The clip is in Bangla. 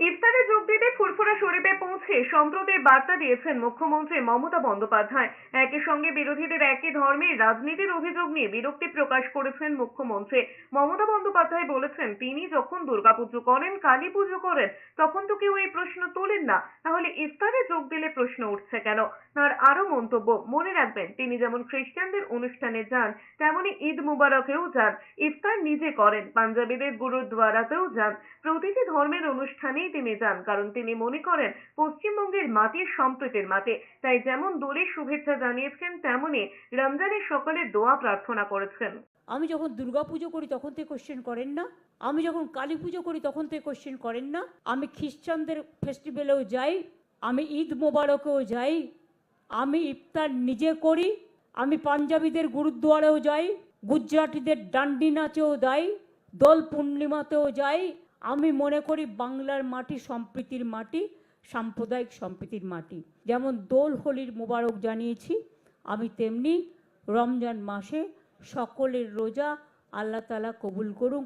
ইফতারে যোগ দিতে ফুরফুরা শরীফে পৌঁছে সম্প্রতির বার্তা দিয়েছেন মুখ্যমন্ত্রী মমতা বন্দ্যোপাধ্যায়। একই সঙ্গে বিরোধীদের একই ধর্মের রাজনীতির অভিযোগ নিয়ে বিরক্তি প্রকাশ করেছেন মুখ্যমন্ত্রী মমতা বন্দ্যোপাধ্যায়। বলেছেন, তিনি যখন দুর্গাপুজো করেন, কালী পুজো করেন, তখন তো কেউ এই প্রশ্ন তোলেন না, তাহলে ইফতারে যোগ দিলে প্রশ্ন উঠছে কেন? তার আরো মন্তব্য, মনে রাখবেন, তিনি যেমন খ্রিস্টানদের অনুষ্ঠানে যান, তেমনি ঈদ মুবারকেও যান, ইফতার নিজে করেন, পাঞ্জাবিদের গুরুদ্বারাতেও যান, প্রতিটি ধর্মের অনুষ্ঠানেই তিনি যান, কারণ তিনি মনে করেন পশ্চিমবঙ্গের মাটি সম্প্রীতির মাটি। তাই যেমন দোলের শুভেচ্ছা জানিয়েছেন, তেমনি রমজানের সকলের দোয়া প্রার্থনা করেছেন। আমি যখন দুর্গাপুজো করি তখন তো কোশ্চেন করেন না, আমি যখন কালী পুজো করি তখন তো কোশ্চেন করেন না, আমি খ্রিস্টানদের ফেস্টিভ্যালেও যাই, আমি ঈদ মোবারকেও যাই, আমি ইফতার নিজে করি, আমি পাঞ্জাবিদের গুরুদ্বারেও যাই, গুজরাটিদের ডান্ডি নাচেও যাই, দোল পূর্ণিমাতেও যাই। আমি মনে করি বাংলার মাটি সম্প্রীতির মাটি, সাম্প্রদায়িক সম্প্রীতির মাটি। যেমন দোল হোলির মোবারক জানিয়েছি, আমি তেমনি রমজান মাসে সকলের রোজা আল্লাহ তাআলা কবুল করুক।